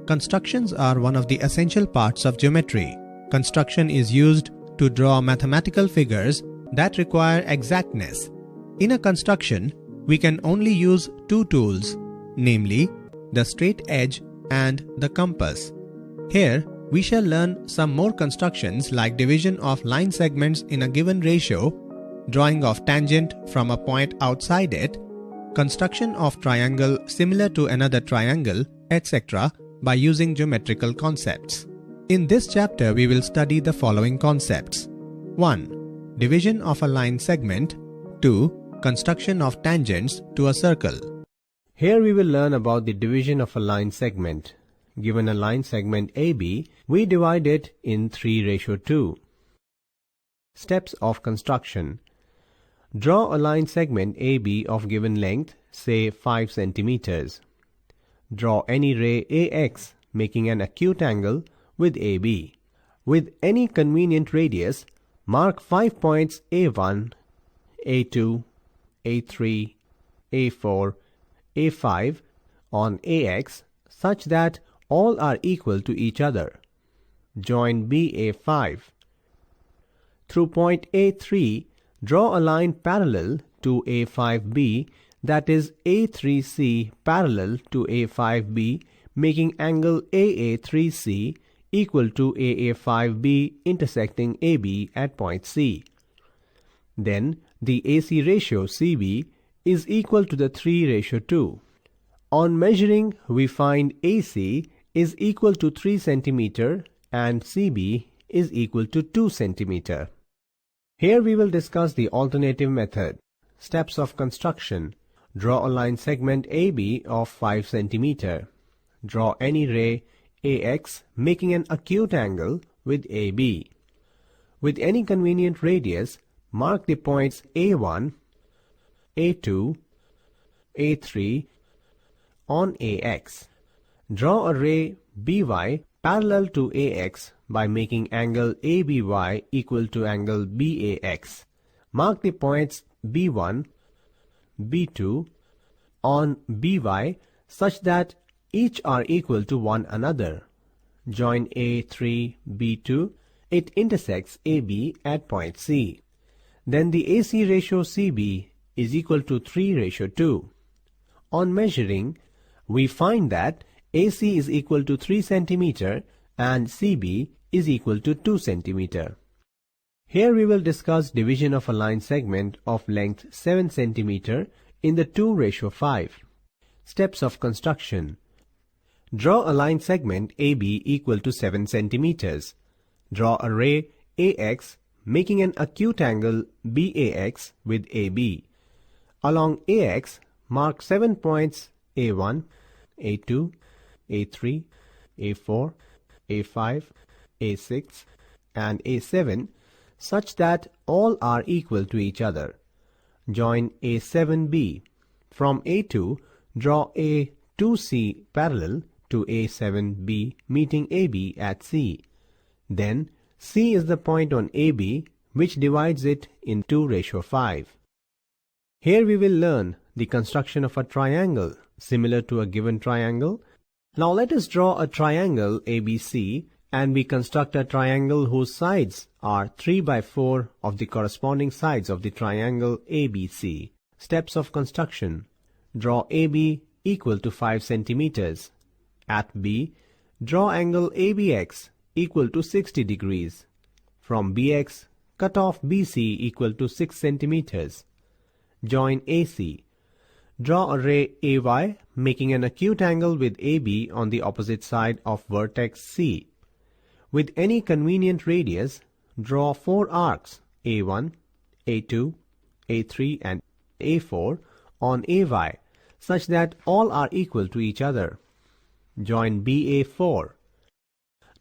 Constructions are one of the essential parts of geometry. Construction is used to draw mathematical figures that require exactness. In a construction, we can only use two tools, namely the straight edge and the compass. Here, we shall learn some more constructions like division of line segments in a given ratio, drawing of tangent from a point outside it, construction of triangle similar to another triangle, etc. by using geometrical concepts. In this chapter, we will study the following concepts. 1. Division of a line segment. 2. Construction of tangents to a circle. Here we will learn about the division of a line segment. Given a line segment AB, we divide it in 3:2. Steps of construction. Draw a line segment AB of given length, say 5 centimeters. Draw any ray AX, making an acute angle with AB. With any convenient radius, mark 5 points A1, A2, A3, A4, A5 on AX such that all are equal to each other. Join BA5. Through point A3, draw a line parallel to A5B, that is A3C parallel to A5B, making angle AA3C equal to AA5B intersecting AB at point C. Then the AC ratio CB is equal to the 3:2. On measuring, we find AC is equal to 3 cm and CB is equal to 2 cm. Here we will discuss the alternative method. Steps of construction. Draw a line segment AB of 5 cm. Draw any ray AX making an acute angle with AB. With any convenient radius, mark the points A1, A2, A3 on AX. Draw a ray BY parallel to AX by making angle ABY equal to angle BAX. Mark the points B1, B2 on BY such that each are equal to one another. Join A3, B2. It intersects AB at point C. Then the AC ratio CB is equal to 3:2. On measuring, we find that AC is equal to 3 cm and CB is equal to 2 cm. Here we will discuss division of a line segment of length 7 cm in the 2:5. Steps of construction. Draw a line segment AB equal to 7 cm. Draw a ray AX making an acute angle BAX with AB. Along AX, mark 7 points A1, A2, A3, A4, A5, A6 and A7 such that all are equal to each other. Join A7B. From A2, draw A2C parallel to A7B meeting AB at C. Then C is the point on AB which divides it in 2:5. Here we will learn the construction of a triangle similar to a given triangle. Now let us draw a triangle ABC and we construct a triangle whose sides are 3/4 of the corresponding sides of the triangle ABC. Steps of construction. Draw AB equal to 5 cm. At B, draw angle ABX equal to 60 degrees. From BX, cut off BC equal to 6 cm. Join AC. Draw a ray AY making an acute angle with AB on the opposite side of vertex C. With any convenient radius, draw 4 arcs A1, A2, A3 and A4 on AY such that all are equal to each other. Join BA4.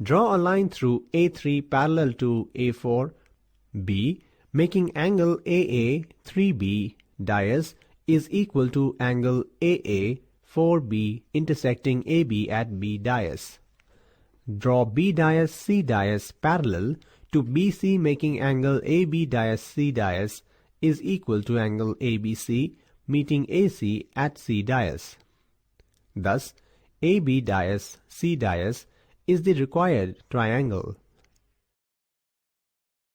Draw a line through A3 parallel to A4B making angle AA 3B dias is equal to angle AA 4B intersecting AB at B dias. Draw B dias C dias parallel to BC making angle AB dias C dias is equal to angle ABC meeting AC at C dias. Thus, AB dash C dash is the required triangle.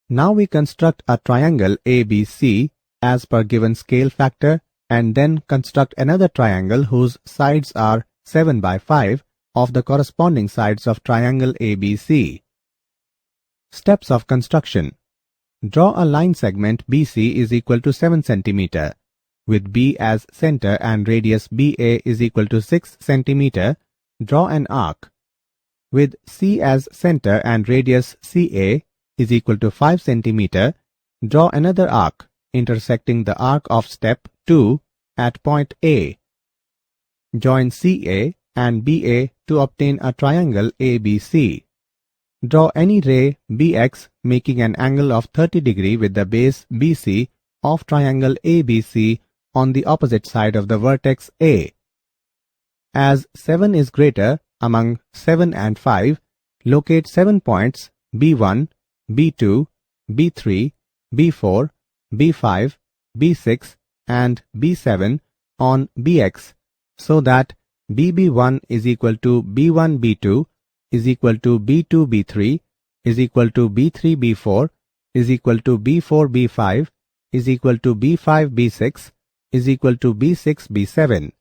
Now we construct a triangle ABC as per given scale factor and then construct another triangle whose sides are 7 by 5 of the corresponding sides of triangle ABC. Steps of construction. Draw a line segment BC is equal to 7 cm. With B as center and radius BA is equal to 6 cm, draw an arc. With C as center and radius CA is equal to 5 cm, draw another arc intersecting the arc of step 2 at point A. Join CA and BA to obtain a triangle ABC. Draw any ray BX making an angle of 30 degrees with the base BC of triangle ABC on the opposite side of the vertex A. As 7 is greater among 7 and 5, locate 7 points B1, B2, B3, B4, B5, B6 and B7 on BX so that BB1 is equal to B1, B2 is equal to B2, B3 is equal to B3, B4 is equal to B4, B5 is equal to B5, B6 is equal to B6, B7.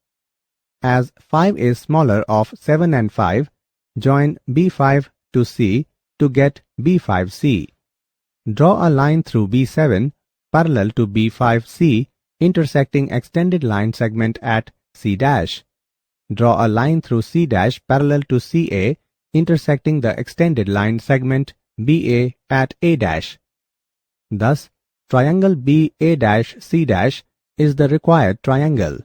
As 5 is smaller of 7 and 5, join B5 to C to get B5C. Draw a line through B7 parallel to B5C intersecting extended line segment at C'. Draw a line through C' parallel to CA intersecting the extended line segment BA at A'. Thus, triangle BA'-C' is the required triangle.